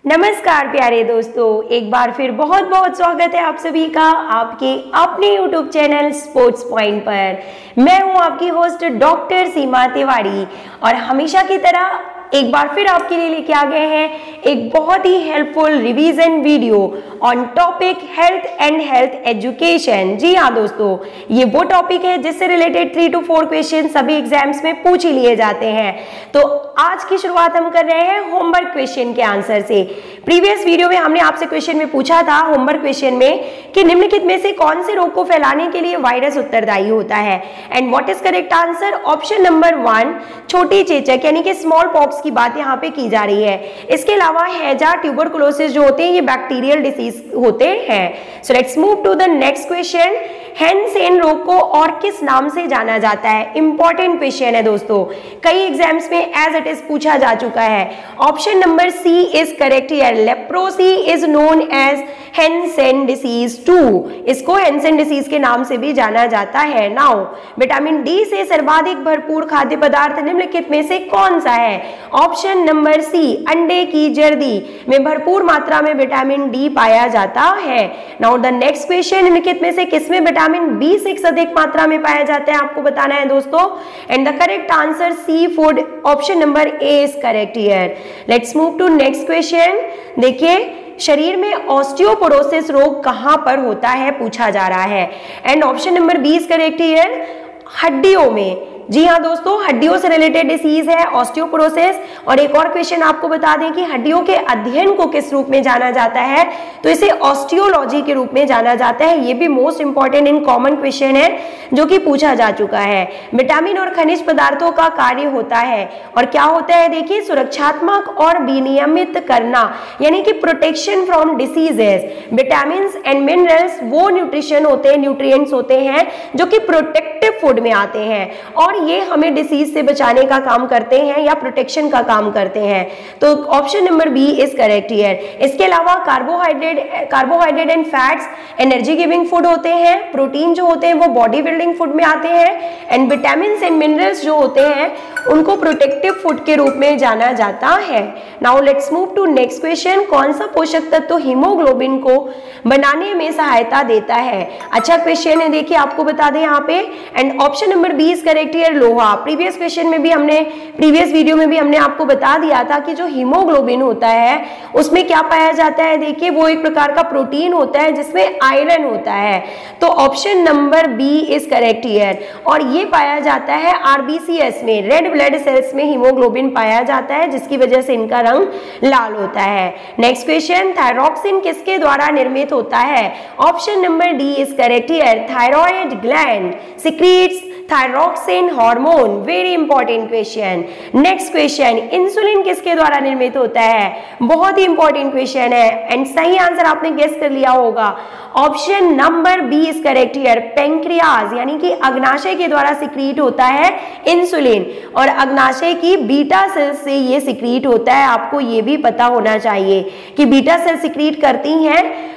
नमस्कार प्यारे दोस्तों, एक बार फिर बहुत बहुत स्वागत है आप सभी का आपके अपने YouTube चैनल स्पोर्ट्स पॉइंट पर। मैं हूं आपकी होस्ट डॉक्टर सीमा तिवारी और हमेशा की तरह एक बार फिर आपके लिए लेके आ गए हैं एक बहुत ही helpful revision video on topic health and health education. जी हाँ दोस्तों, ये वो टॉपिक है जिससे रिलेटेड 3 to 4 क्वेश्चन सभी एग्जाम्स में पूछ ही लिए जाते हैं। तो आज की शुरुआत हम कर रहे हैं होमवर्क क्वेश्चन के आंसर से। प्रीवियस वीडियो में हमने आपसे क्वेश्चन में पूछा था होमवर्क क्वेश्चन में कि निम्नलिखित में से कौन से रोग को फैलाने के लिए वायरस उत्तरदायी होता है। And what is correct answer? Option number 1 छोटी चेचक यानी कि स्मॉल पॉक्स की बात यहाँ पे की जा रही है। इसके अलावा हैजा, ट्यूबरकुलोसिस जो होते हैं ये बैक्टीरियल डिसीज होते हैं। So let's move to the next question. Hansen रोग को और किस नाम से जाना जाता है? इंपॉर्टेंट क्वेश्चन है दोस्तों, कई एग्जाम्स में एज इट इज पूछा जा चुका है। Option number C is correct here. Leprosy is known as Hansen disease 2। इसको हैन-सेन डिसीज के नाम से भी जाना जाता है। नाउ विटामिन डी से सर्वाधिक भरपूर खाद्य पदार्थ निम्नलिखित में से कौन सा है? ऑप्शन नंबर सी अंडे की जर्दी में भरपूर मात्रा में विटामिन डी पाया जाता है। नाउ द नेक्स्ट क्वेश्चन, निम्नलिखित में से किसमें विटामिन B6 अधिक मात्रा में पाया जाता है? आपको बताना है दोस्तों। And the correct answer C food, option number A is correct here. Let's move to next question. देखिए, शरीर में ऑस्टियोपोरोसिस रोग कहां पर होता है पूछा जा रहा है। And option number B is correct here, हड्डियों में। जी हाँ दोस्तों, हड्डियों से रिलेटेड डिसीज है ऑस्टियोपोरोसिस। और एक और क्वेश्चन आपको बता दें कि हड्डियों के अध्ययन को किस रूप में जाना जाता है, तो इसे ऑस्टियोलॉजी के रूप में जाना जाता है। ये भी most important in common question है जो कि पूछा जा चुका है। विटामिन और खनिज पदार्थों का कार्य होता है और क्या होता है? देखिए, सुरक्षात्मक और विनियमित करना यानी कि protection from diseases. Vitamin and minerals वो न्यूट्रिशन होते हैं, न्यूट्रिएंट्स होते हैं जो कि प्रोटेक्टिव फूड में आते हैं और ये हमें डिसीज से बचाने का काम करते हैं या प्रोटेक्शन का काम करते हैं। तो option number B is correct here. इसके अलावा carbohydrate and fats energy giving food होते हैं। प्रोटीन जो होते हैं वो बॉडी बिल्डिंग फूड में आते हैं। एंड विटामिन एंड मिनरल्स जो होते हैं उनको प्रोटेक्टिव फूड के रूप में जाना जाता है। Now let's move to next question. कौन सा पोषक तत्व हीमोग्लोबिन को बनाने में सहायता देता है? अच्छा क्वेश्चन है, देखिए आपको बता दें यहाँ पे। And option number B is correct here, लोहा। प्रीवियस क्वेश्चन में भी प्रीवियस वीडियो में भी हमने आपको बता दिया था कि जो हीमोग्लोबिन होता है उसमें क्या पाया जाता है। देखिए, वो एक प्रकार का प्रोटीन होता है जिसमें आयरन होता है। तो option number B is correct here. और ये पाया जाता है आरबीसीएस में, रेड ब्लड सेल्स में हीमोग्लोबिन पाया जाता है जिसकी वजह से इनका रंग लाल होता है। नेक्स्ट क्वेश्चन, थायरॉक्सिन किसके द्वारा निर्मित होता है? Option number D is correct here. Thyroid gland secretes thyroxine hormone. Very important question. Next question, insulin किसके द्वारा निर्मित होता है? बहुत ही इंपॉर्टेंट क्वेश्चन है एंड सही आंसर आपने गेस कर लिया होगा। Option number B is correct here. Pancreas यानी कि अग्नाशय के द्वारा सिक्रीट होता है इंसुलिन और अग्नाशय की बीटा सेल्स से ये सिक्रीट होता है। आपको ये भी पता होना चाहिए कि बीटा सेल सिक्रीट करती हैं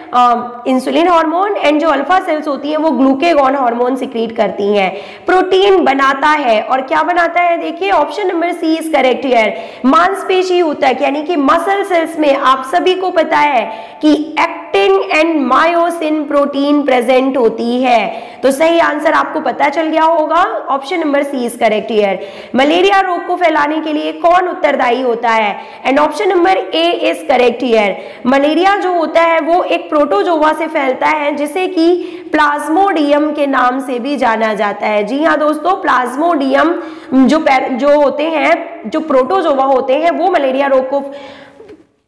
इंसुलिन हार्मोन एंड जो अल्फा सेल्स होती हैं वो ग्लूकेगॉन हार्मोन सिक्रीट करती हैं। प्रोटीन बनाता है और क्या बनाता है? देखिए, option number C is correct here. मांसपेशी ऊतक यानी कि मसल सेल्स में आप सभी को पता है कि actin and myosin protein present होती है। तो सही आंसर आपको पता चल गया होगा, option number C is correct here. Malaria रोग को फैलाने के लिए कौन उत्तरदायी होता है? And option number A is correct here. Malaria जो होता है वो एक प्रोटोजोआ से फैलता है जिसे कि प्लाज्मोडियम के नाम से भी जाना जाता है। जी हाँ दोस्तों, प्लाज्मोडियम जो होते हैं, जो प्रोटोजोआ होते हैं वो मलेरिया रोग को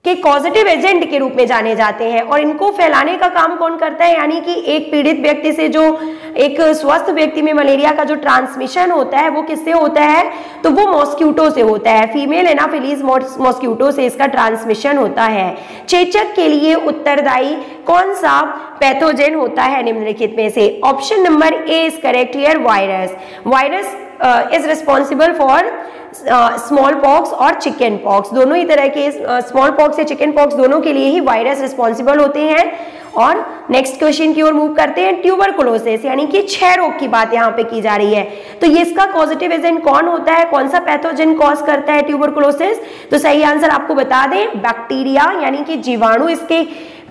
के कॉजेटिव एजेंट के रूप में जाने जाते हैं। और इनको फैलाने का काम कौन करता है? यानी कि एक पीड़ित व्यक्ति से जो एक स्वस्थ व्यक्ति में मलेरिया का जो ट्रांसमिशन होता है वो किससे होता है? तो वो मॉस्क्यूटो से होता है। फीमेल एनाफिलीज मॉस्क्यूटो से इसका ट्रांसमिशन होता है। चेचक के लिए उत्तरदायी कौन सा पैथोजेन होता है निम्नलिखित में से? Option number A is correct here, virus. Virus is responsible for small pox और चिकन पॉक्स, दोनों ही तरह के स्मॉल पॉक्स या चिकन पॉक्स दोनों के लिए ही वायरस रिस्पॉन्सिबल होते हैं। और नेक्स्ट क्वेश्चन की ओर मूव करते हैं। ट्यूबरकुलोसिस यानी कि क्षय रोग की बात यहाँ पे की जा रही है, तो ये इसका पॉजिटिव एजेंट कौन होता है, कौन सा पैथोजन कॉज करता है ट्यूबरकुलोसिस? तो सही आंसर आपको बता दें, बैक्टीरिया यानी कि जीवाणु इसके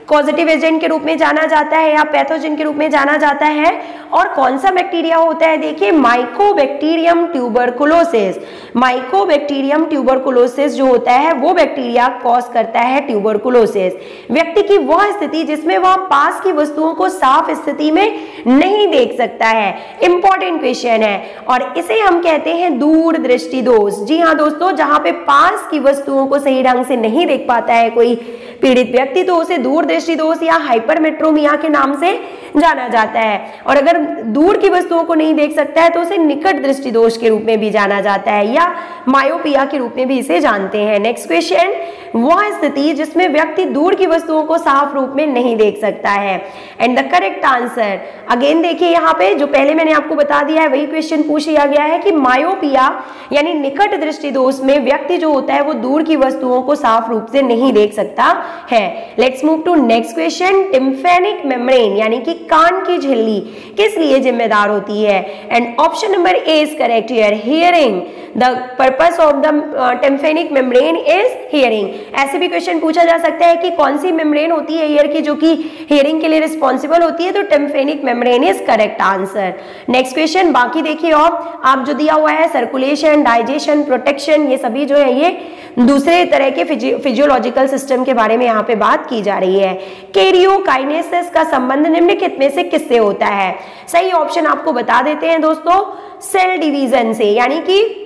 पॉजिटिव एजेंट के रूप में जाना जाता है या पैथोजन के रूप में जाना जाता है। और कौन सा बैक्टीरिया होता है, देखिए माइकोबैक्टीरियम ट्यूबरकुलोसिस। माइकोबैक्टीरियम ट्यूबरकुलोसिस जो होता है वो बैक्टीरिया कॉज करता है ट्यूबरकुलोसिस। व्यक्ति की वह स्थिति जिसमें वह पास की वस्तुओं को साफ स्थिति में नहीं देख सकता है। इंपॉर्टेंट क्वेश्चन है और इसे हम कहते हैं दूरदृष्टि दोष। जी हाँ दोस्तों, जहां पे पास की वस्तुओं को सही ढंग से नहीं देख पाता है कोई पीड़ित व्यक्ति, तो उसे दूरदृष्टि दोष या हाइपरमेट्रोमिया के नाम से जाना जाता है। और अगर दूर की वस्तुओं को नहीं देख सकता है तो उसे निकट दृष्टि दोष के रूप में भी जाना जाता है या मायोपिया के रूप में भी इसे जानते हैं। नेक्स्ट क्वेश्चन, वह स्थिति जिसमें व्यक्ति दूर की वस्तुओं को साफ रूप में नहीं देख सकता है। And the correct answer again देखिए, यहाँ पे जो पहले मैंने आपको बता दिया है वही क्वेश्चन पूछ लिया गया है कि मायोपिया यानी निकट दृष्टि दोष में व्यक्ति जो होता है वो दूर की वस्तुओं को साफ रूप से नहीं देख सकता है। Let's move to next question. Tympanic membrane यानी कि कान की झिल्ली किस लिए जिम्मेदार होती है? And option number A is correct here, hearing. The purpose of the tympanic membrane is hearing. ऐसे भी क्वेश्चन पूछा जा सकता है कि कौन सी मेम्ब्रेन होती है ईयर की जो कि हियरिंग के लिए रिस्पॉन्सिबल होती है, तो tympanic membrane is correct answer. Next question बाकी देखिए, और आप जो दिया हुआ है सर्कुलेशन, डाइजेशन, प्रोटेक्शन, ये सभी जो है ये दूसरे तरह के फिजियोलॉजिकल सिस्टम के बारे में यहाँ पे बात की जा रही है। कैरियोकाइनेसिस का संबंध निम्नलिखित में से किससे होता है? सही ऑप्शन आपको बता देते हैं दोस्तों, सेल डिवीजन से, यानी कि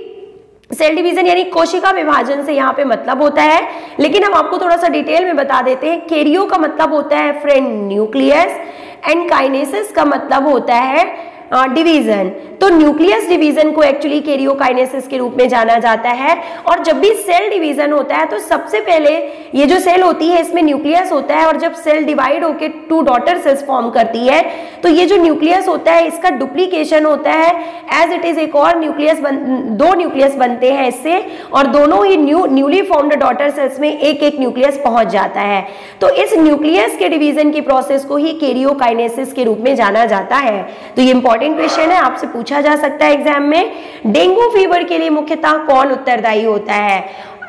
सेल डिवीजन यानी कोशिका विभाजन से यहाँ पे मतलब होता है। लेकिन हम आपको थोड़ा सा डिटेल में बता देते हैं। कैरियो का मतलब होता है फ्रेंड न्यूक्लियस एंड काइनेसिस का मतलब होता है डिवीजन। तो न्यूक्लियस डिवीजन को एक्चुअली कैरियोकाइनेसिस के रूप में जाना जाता है। और जब भी सेल डिवीजन होता है तो सबसे पहले ये जो सेल होती है इसमें न्यूक्लियस होता है, और जब सेल डिवाइड होकर 2 डॉटर सेल्स फॉर्म करती है तो ये जो न्यूक्लियस होता है इसका डुप्लीकेशन होता है। एज इट इज एक और न्यूक्लियस 2 न्यूक्लियस बनते हैं इससे, और दोनों ही न्यूली फॉर्म्ड डॉटर सेल्स में एक एक न्यूक्लियस पहुंच जाता है। तो इस न्यूक्लियस के डिवीजन की प्रोसेस को ही कैरियोकाइनेसिस के रूप में जाना जाता है। तो ये इंपॉर्टेंट क्वेश्चन है, आपसे पूछा जा सकता है एग्जाम में। डेंगू फीवर के लिए मुख्यतः कौन उत्तरदायी होता है?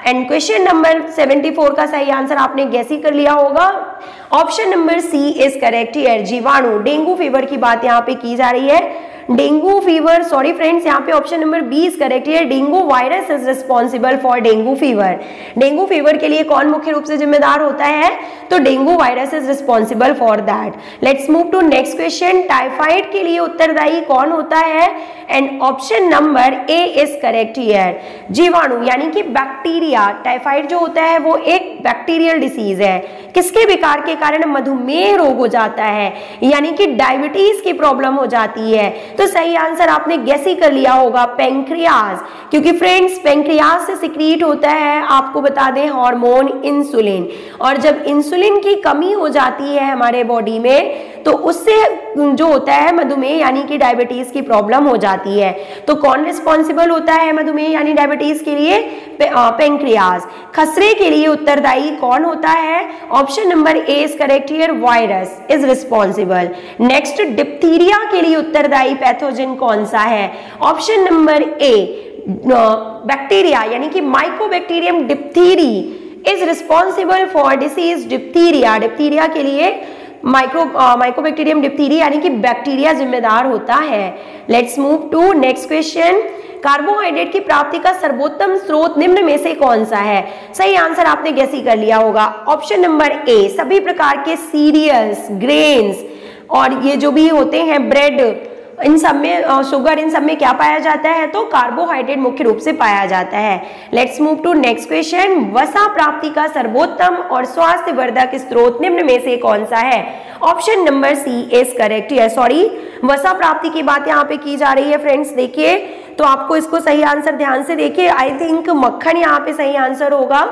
एंड क्वेश्चन नंबर 74 का सही आंसर आपने गैस ही कर लिया होगा। Option number C is correct here, जीवाणु। डेंगू फीवर की बात यहाँ पे की जा रही है। डेंगू फीवर, सॉरी फ्रेंड्स, यहाँ पे option number B is correct here, dengue virus is responsible for dengue fever. Dengue fever के लिए कौन मुख्य रूप से जिम्मेदार होता है? तो dengue virus is responsible for that. Let's move to next question. Typhoid के लिए उत्तरदायी कौन होता है? And option number A is correct here, जीवाणु यानी कि बैक्टीरिया। टाइफाइड जो होता है वो एक बैक्टीरियल डिसीज है। किसके विकार के कारण? मधुमेह रोग हो जाता है, यानी कि डायबिटीज की प्रॉब्लम हो जाती है। तो सही आंसर आपने गैस ही कर लिया होगा, पेंक्रियाज। क्योंकि फ्रेंड्स पेंक्रियाज से सिक्रीट होता है, आपको बता दें, हार्मोन इंसुलिन। और जब इंसुलिन की कमी हो जाती है हमारे बॉडी में तो उससे जो होता है मधुमेह यानी कि डायबिटीज की प्रॉब्लम हो जाती है। तो कौन रिस्पॉन्सिबल होता है मधुमेह यानी डायबिटीज के लिए? पेंक्रियाज। खसरे के लिए उत्तरदायी कौन होता है? Option number A is correct here, virus is responsible. Next, diphtheria के लिए उत्तरदायी पैथोजन कौन सा है? ऑप्शन नंबर ए, बैक्टीरिया यानी कि mycobacterium diphtheriae is responsible for disease diphtheria. Diphtheria के लिए माइकोबैक्टीरियम डिप्थीरी यानी कि बैक्टीरिया जिम्मेदार होता है। Let's move to next question. Carbohydrate की प्राप्ति का सर्वोत्तम स्रोत निम्न में से कौन सा है? सही आंसर आपने गैस ही कर लिया होगा, ऑप्शन नंबर ए, सभी प्रकार के सीरियल्स, ग्रेन्स और ये जो भी होते हैं ब्रेड, इन सब में शुगर, इन सब में क्या पाया जाता है? तो कार्बोहाइड्रेट मुख्य रूप से पाया जाता है। Let's move to next question. वसा प्राप्ति का सर्वोत्तम और स्वास्थ्यवर्धक स्रोत निम्न में से कौन सा है? Option number C is correct है। सॉरी, वसा प्राप्ति की बात यहाँ पे की जा रही है फ्रेंड्स। देखिए तो आपको इसको सही आंसर ध्यान से देखिए, आई थिंक मक्खन यहाँ पे सही आंसर होगा।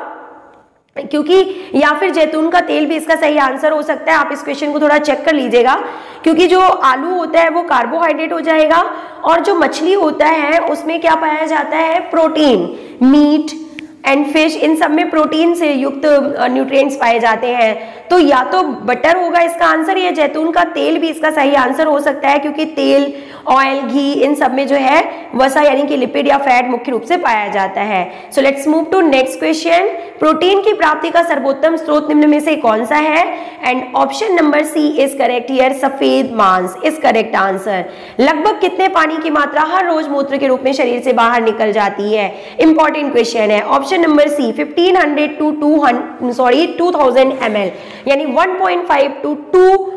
क्योंकि या फिर जैतून का तेल भी इसका सही आंसर हो सकता है। आप इस क्वेश्चन को थोड़ा चेक कर लीजिएगा, क्योंकि जो आलू होता है वो कार्बोहाइड्रेट हो जाएगा और जो मछली होता है उसमें क्या पाया जाता है, प्रोटीन। मीट एंड फिश, इन सब में प्रोटीन से युक्त न्यूट्रिएंट्स पाए जाते हैं। तो या तो बटर होगा इसका आंसर, या जैतून का तेल भी इसका सही आंसर हो सकता है, क्योंकि तेल, ऑयल, घी, इन सब में जो है वसा यानी कि लिपिड या फैट मुख्य रूप से पाया जाता है। So let's move to next question. Protein की प्राप्ति का सर्वोत्तम स्रोत निम्न में से कौन सा है? And option number C is correct here, सफेद मांस इज करेक्ट आंसर। लगभग कितने पानी की मात्रा हर रोज मूत्र के रूप में शरीर से बाहर निकल जाती है? इंपॉर्टेंट क्वेश्चन है। Option number C 1500 to 2000 ml, यानी 1.5 टू 2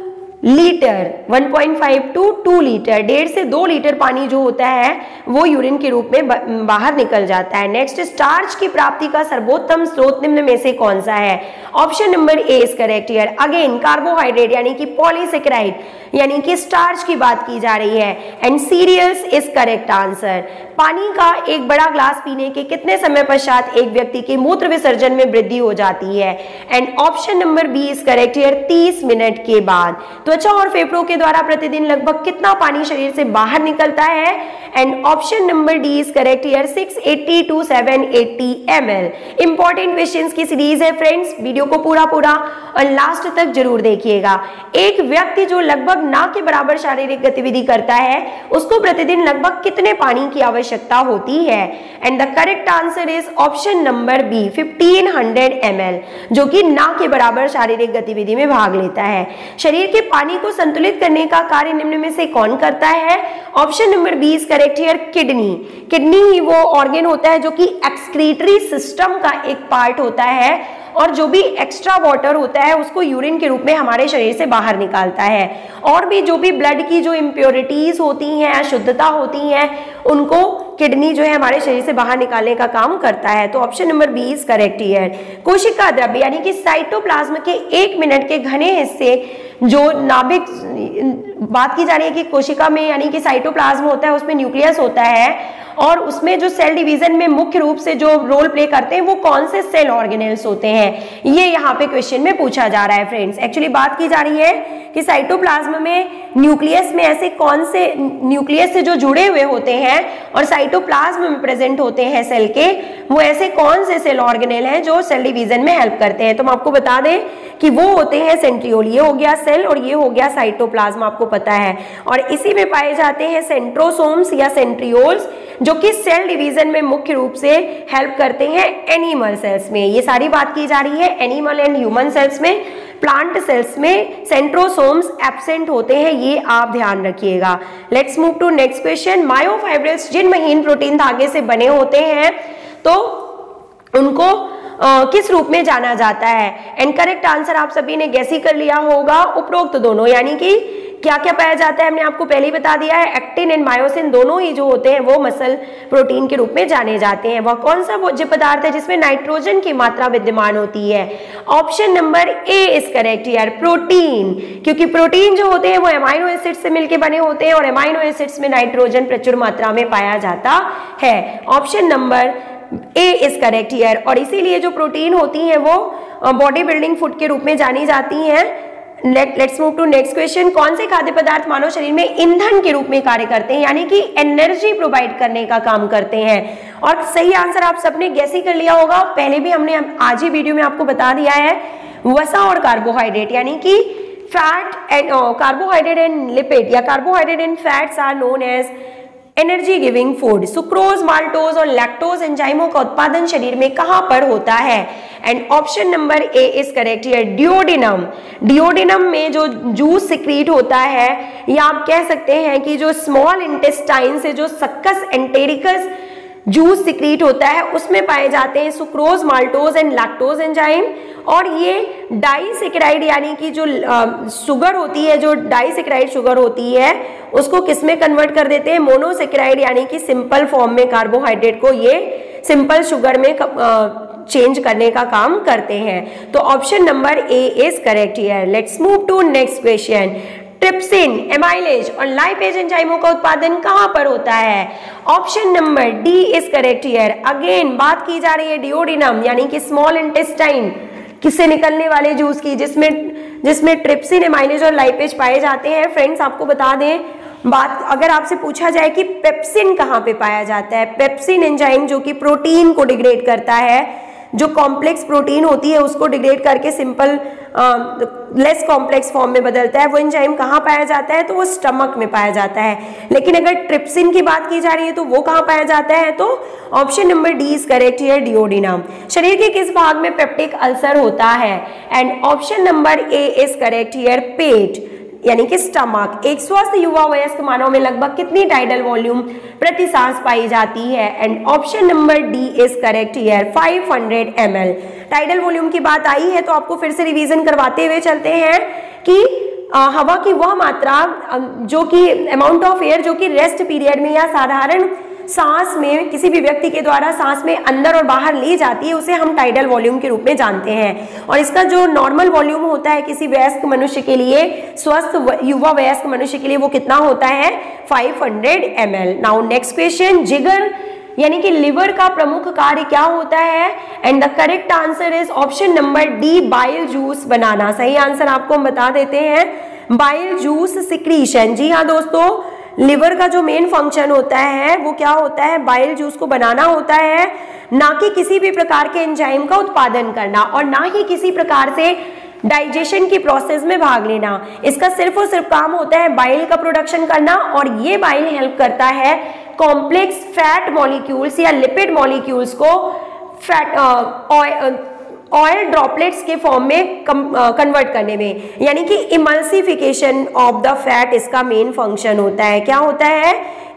लीटर, 1.5 टू 2 लीटर, 1.5 से 2 लीटर पानी जो होता है वो यूरिन के रूप में बाहर निकल जाता है। नेक्स्ट, स्टार्च की प्राप्ति का सर्वोत्तम स्रोत निम्न में से कौन सा है? Option number A is correct here. Again carbohydrate यानी कि पॉलीसेकेराइड यानी कि स्टार्च की बात की जा रही है, and cereals is correct answer. पानी का एक बड़ा ग्लास पीने के कितने समय पश्चात एक व्यक्ति के मूत्र विसर्जन में वृद्धि हो जाती है? And option number B is correct here, 30 minute के बाद। त्वचा और फेफड़ों के द्वारा प्रतिदिन लगभग कितना पानी शरीर से बाहर निकलता है? And option number D is correct here, 680 to 780 ml। Important questions की सीरीज है फ्रेंड्स, वीडियो को पूरा और लास्ट तक जरूर देखिएगा। एक व्यक्ति जो लगभग ना के बराबर शारीरिक गतिविधि करता है उसको प्रतिदिन लगभग कितने पानी की आवश्यकता होती है? And the correct answer is option number B 1500 ml, जो कि ना के बराबर शारीरिक गतिविधि में भाग लेता है। शरीर के पानी को संतुलित करने का कार्य निम्न में से कौन करता है? Option number B is correct here, kidney. Kidney ही वो ऑर्गन होता है जो कि एक्सक्रीटरी सिस्टम का एक पार्ट होता है, और जो भी एक्स्ट्रा वाटर होता है उसको यूरिन के रूप में हमारे शरीर से बाहर निकालता है। और भी जो भी ब्लड की जो इम्प्योरिटीज होती हैं, अशुद्धता होती हैं, उनको किडनी जो है हमारे शरीर से बाहर निकालने का काम करता है। तो option number B is correct here. कोशिका द्रव्य यानी कि साइटोप्लाज्म के 1 मिनट के घने हिस्से जो नाभिक, बात की जा रही है कि कोशिका में यानी कि साइटोप्लाज्म होता है उसमें न्यूक्लियस होता है, और उसमें जो सेल डिवीजन में मुख्य रूप से जो रोल प्ले करते हैं वो कौन से सेल ऑर्गेनेल्स होते हैं, ये यहाँ पे क्वेश्चन में पूछा जा रहा है फ्रेंड्स। एक्चुअली बात की जा रही है कि साइटोप्लाज्म में न्यूक्लियस में ऐसे कौन से न्यूक्लियस से जो जुड़े हुए होते हैं और साइटोप्लाज्म में प्रेजेंट होते हैं सेल के, वो ऐसे कौन से सेल ऑर्गेनेल हैं जो सेल डिवीजन में हेल्प करते हैं? तो हम आपको बता दें कि वो होते हैं सेंट्रियोल, ये हो गया सेल और ये हो गया साइटोप्लाज्म, आपको पता है। और इसी में पाए जाते हैं सेंट्रोसोम्स या सेंट्रियोल्स, जो कि सेल डिवीजन में मुख्य रूप से हेल्प करते हैं एनिमल सेल्स में। ये सारी बात की जा रही है एनिमल एंड ह्यूमन सेल्स में। प्लांट सेल्स में सेंट्रोसोम्स एब्सेंट होते हैं, ये आप ध्यान रखिएगा। Let's move to next question. Myofibrils जिन महीन प्रोटीन धागे से बने होते हैं तो उनको किस रूप में जाना जाता है? एंड करेक्ट आंसर आप सभी ने गैस ही कर लिया होगा, उपरोक्त दोनों। यानी कि क्या क्या पाया जाता है हमने आपको पहले ही बता दिया है, एक्टिन एंड मायोसिन दोनों ही जो होते हैं वो मसल प्रोटीन के रूप में जाने जाते हैं। वह कौन सा भोज्य पदार्थ है जिसमें नाइट्रोजन की मात्रा विद्यमान होती है? Option number A is correct यार, प्रोटीन। क्योंकि प्रोटीन जो होते हैं वो एमाइनो एसिड से मिलकर बने होते हैं और एमाइनो एसिड्स में नाइट्रोजन प्रचुर मात्रा में पाया जाता है। Option number A is correct here. और इसीलिए जो प्रोटीन होती हैं वो बॉडी बिल्डिंग फूड के रूप में जानी जाती हैं। Let's move to next question. कौन से खाद्य पदार्थ मानव शरीर में ईंधन के रूप में कार्य करते हैं, यानी कि एनर्जी प्रोवाइड करने का काम करते हैं? और सही आंसर आप सबने गैस ही कर लिया होगा, पहले भी हमने आज ही वीडियो में आपको बता दिया है, वसा और कार्बोहाइड्रेट। यानी कि fat and carbohydrate and lipid या carbohydrate and fats are known as energy giving food. Sucrose, maltose और लैक्टोज एंजाइमों का उत्पादन शरीर में कहां पर होता है? And option number A is correct here, duodenum. Duodenum में जो जूस सिक्रीट होता है, या आप कह सकते हैं कि जो स्मॉल इंटेस्टाइन से जो सक्कस एंटेरिकस जूस सिक्रीट होता है उसमें पाए जाते हैं sucrose, maltose and lactose enzyme. और ये डाइसेकेराइड यानी कि जो शुगर होती है, जो डाइसेकेराइड शुगर होती है उसको किस में कन्वर्ट कर देते हैं? मोनोसेकेराइड यानी कि सिंपल फॉर्म में कार्बोहाइड्रेट को ये सिंपल शुगर में चेंज करने का काम करते हैं। तो option number A is correct here. Let's move to next question. Trypsin, amylase और लाइपेज एंजाइमों का उत्पादन कहां पर होता है? Option number D is correct here. Again बात की जा रही है डिओडिनम यानी कि स्मॉल इंटेस्टाइन किससे निकलने वाले जूस की, जिसमें ट्रिप्सिन, एमाइलेज और लाइपेज पाए जाते हैं। फ्रेंड्स आपको बता दें बात, अगर आपसे पूछा जाए कि पेप्सिन कहाँ पे पाया जाता है, पेप्सिन एंजाइम जो कि प्रोटीन को डिग्रेड करता है, जो कॉम्प्लेक्स प्रोटीन होती है उसको डिग्रेड करके सिंपल लेस कॉम्प्लेक्स फॉर्म में बदलता है, वो एंजाइम कहाँ पाया जाता है? तो वो स्टमक में पाया जाता है। लेकिन अगर ट्रिप्सिन की बात की जा रही है तो वो कहाँ पाया जाता है? तो option number D is correct here, duodenum. शरीर के किस भाग में पेप्टिक अल्सर होता है? And option number A is correct here, पेट यानी कि स्टमक। एक स्वस्थ युवा वयस्क मानव में लगभग कितनी टाइडल वॉल्यूम प्रति सांस पाई जाती है? And option number D is correct here, 500 ml। Tidal volume की बात आई है तो आपको फिर से रिवीजन करवाते हुए चलते हैं कि हवा की वह मात्रा जो कि अमाउंट ऑफ एयर जो कि रेस्ट पीरियड में या साधारण सांस में किसी भी व्यक्ति के द्वारा सांस में अंदर और बाहर ली जाती है उसे हम टाइडल वॉल्यूम के रूप में जानते हैं। और इसका जो नॉर्मल वॉल्यूम होता है किसी वयस्क मनुष्य के लिए, स्वस्थ युवा वयस्क मनुष्य के लिए, वो कितना होता है? 500 ml। नाउ नेक्स्ट क्वेश्चन, जिगर यानी कि लिवर का प्रमुख कार्य क्या होता है? And the correct answer is option number D, bile juice बनाना। सही आंसर आपको हम बता देते हैं, बाइल जूस सिक्रीशन। जी हाँ दोस्तों, लिवर का जो मेन फंक्शन होता है वो क्या होता है? बाइल जूस को बनाना होता है, ना कि किसी भी प्रकार के एंजाइम का उत्पादन करना और ना ही किसी प्रकार से डाइजेशन की प्रोसेस में भाग लेना। इसका सिर्फ और सिर्फ काम होता है बाइल का प्रोडक्शन करना, और ये बाइल हेल्प करता है कॉम्प्लेक्स फैट मॉलिक्यूल्स या लिपिड मॉलिक्यूल्स को फैट ऑयल ड्रॉपलेट्स के फॉर्म में कन्वर्ट करने में, यानी कि इमल्सिफिकेशन ऑफ द फैट इसका मेन फंक्शन होता है। क्या होता है?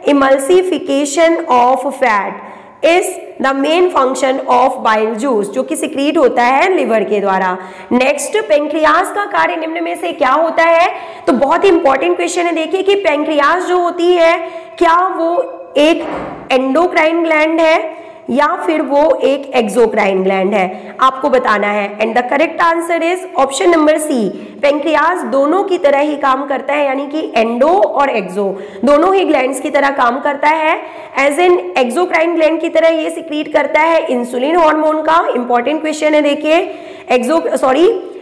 Emulsification of fat is the main function of bile juice, जो कि सिक्रीट होता है लिवर के द्वारा। नेक्स्ट, पेंक्रियाज का कार्य निम्न में से क्या होता है? तो बहुत ही इंपॉर्टेंट क्वेश्चन है। देखिए कि पेंक्रियाज जो होती है क्या वो एक एंडोक्राइन ग्लैंड है या फिर वो एक एक्सोक्राइन ग्लैंड है? आपको बताना है। And the correct answer is option number C, pancreas दोनों की तरह ही काम करता है, यानी कि एंडो और एक्सो दोनों ही ग्लैंड्स की तरह काम करता है। एज एन एक्सोक्राइन ग्लैंड की तरह ये सिक्रीट करता है इंसुलिन हार्मोन का। इंपॉर्टेंट क्वेश्चन है, देखिए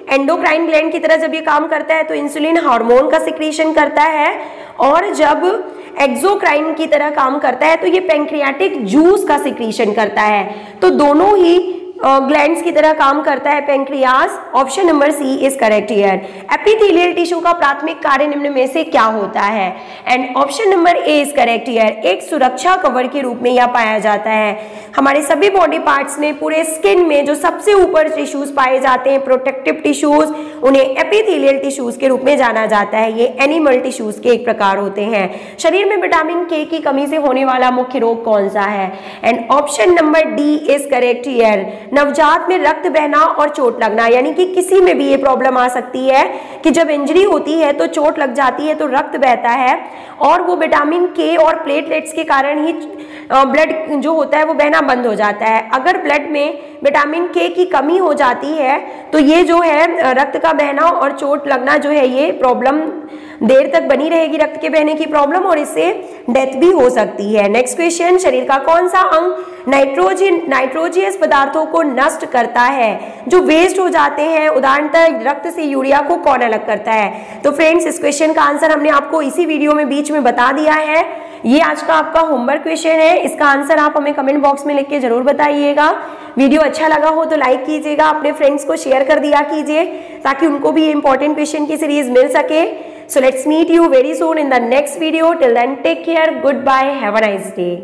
एंडोक्राइन ग्लैंड की तरह जब ये काम करता है तो इंसुलिन हार्मोन का सिक्रीशन करता है, और जब एक्सोक्राइन की तरह काम करता है तो ये पैंक्रियाटिक जूस का सिक्रीशन करता है। तो दोनों ही ग्लैंड्स की तरह काम करता है pancreas. Option number C is correct here. Epithelial tissue का प्राथमिक कार्य निम्न में से क्या होता है? And option number A is correct here, एक सुरक्षा कवर के रूप में यह पाया जाता है। हमारे सभी बॉडी पार्ट्स में, पूरे स्किन में जो सबसे ऊपर टिश्यूज पाए जाते हैं, प्रोटेक्टिव टिश्यूज, उन्हें एपिथेलियल टिश्यूज के रूप में जाना जाता है। ये एनिमल टिश्यूज के एक प्रकार होते हैं। शरीर में विटामिन के की कमी से होने वाला मुख्य रोग कौन सा है? And option number D is correct here, नवजात में रक्त बहना और चोट लगना। यानी कि किसी में भी ये प्रॉब्लम आ सकती है कि जब इंजरी होती है तो चोट लग जाती है तो रक्त बहता है, और वो विटामिन के और प्लेटलेट्स के कारण ही ब्लड जो होता है वो बहना बंद हो जाता है। अगर ब्लड में विटामिन के की कमी हो जाती है तो ये जो है रक्त का बहना और चोट लगना जो है ये प्रॉब्लम देर तक बनी रहेगी, रक्त के बहने की प्रॉब्लम, और इससे डेथ भी हो सकती है। नेक्स्ट क्वेश्चन, शरीर का कौन सा अंग नाइट्रोजियस पदार्थों को नष्ट करता है जो वेस्ट हो जाते हैं? उदाहरणतः रक्त से यूरिया को कौन अलग करता है? तो फ्रेंड्स, इस क्वेश्चन का आंसर हमने आपको इसी वीडियो में बीच में बता दिया है। ये आज का आपका होमवर्क क्वेश्चन है। इसका आंसर आप हमें कमेंट बॉक्स में लिख के जरूर बताइएगा। वीडियो अच्छा लगा हो तो लाइक कीजिएगा, अपने फ्रेंड्स को शेयर कर दिया कीजिए ताकि उनको भी ये इंपॉर्टेंट क्वेश्चन की सीरीज मिल सके। So let's meet you very soon in the next video. Till then, take care. Goodbye. Have a nice day.